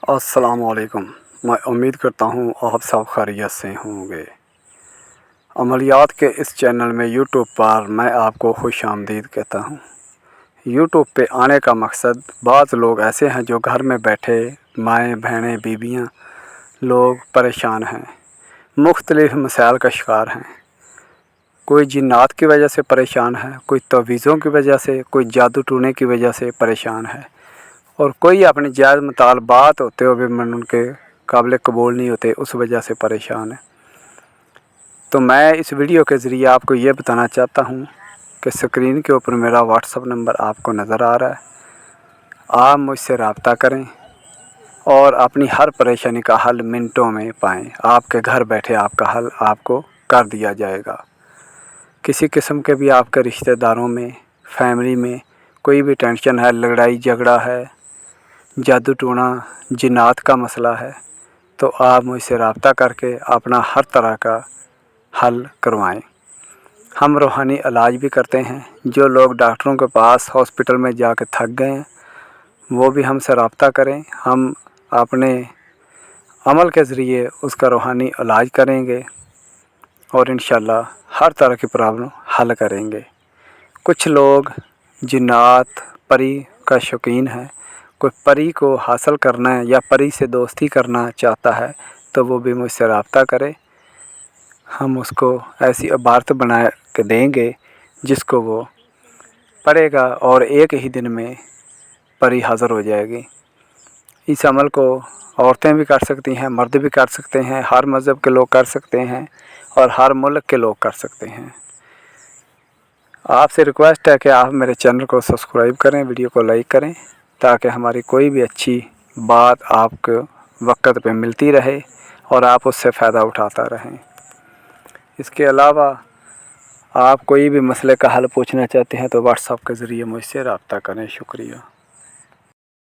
अस्सलामुअलैकुम। मैं उम्मीद करता हूँ आप सब खैरियत से होंगे। अमलियात के इस चैनल में यूट्यूब पर मैं आपको खुशामदीद कहता हूँ। यूट्यूब पे आने का मकसद, बाज़ लोग ऐसे हैं जो घर में बैठे माएँ बहनें बीबियाँ लोग परेशान हैं, मुख्तलिफ़ मसाइल का शिकार हैं। कोई जिन्नात की वजह से परेशान है, कोई तवीज़ों की वजह से, कोई जादू टूने की वजह से परेशान है, और कोई अपने जायज़ मुतालबात होते हुए भी उनके काबिल कबूल नहीं होते, उस वजह से परेशान है। तो मैं इस वीडियो के ज़रिए आपको ये बताना चाहता हूँ कि स्क्रीन के ऊपर मेरा व्हाट्सअप नंबर आपको नज़र आ रहा है। आप मुझसे रब्ता करें और अपनी हर परेशानी का हल मिनटों में पाएँ। आपके घर बैठे आपका हल आपको कर दिया जाएगा। किसी किस्म के भी आपके रिश्तेदारों में, फैमिली में कोई भी टेंशन है, लड़ाई झगड़ा है, जादू टोना, जिन्नात का मसला है, तो आप मुझसे रब्ता करके अपना हर तरह का हल करवाएं। हम रूहानी इलाज भी करते हैं। जो लोग डॉक्टरों के पास हॉस्पिटल में जाकर थक गए हैं, वो भी हमसे रब्ता करें। हम अपने अमल के ज़रिए उसका रूहानी इलाज करेंगे और इंशाअल्लाह हर तरह की प्रॉब्लम हल करेंगे। कुछ लोग जिन्नात, परी का शौकीन है, कोई परी को हासिल करना है या परी से दोस्ती करना चाहता है, तो वो भी मुझसे रब्ता करे। हम उसको ऐसी इबारत बना के देंगे जिसको वो पढ़ेगा और एक ही दिन में परी हाज़िर हो जाएगी। इस अमल को औरतें भी कर सकती हैं, मर्द भी कर सकते हैं, हर मज़हब के लोग कर सकते हैं और हर मुल्क के लोग कर सकते हैं। आपसे रिक्वेस्ट है कि आप मेरे चैनल को सब्सक्राइब करें, वीडियो को लाइक करें, ताकि हमारी कोई भी अच्छी बात आपको वक्त पे मिलती रहे और आप उससे फ़ायदा उठाता रहें। इसके अलावा आप कोई भी मसले का हल पूछना चाहते हैं तो व्हाट्सएप के ज़रिए मुझसे रब्ता करें। शुक्रिया।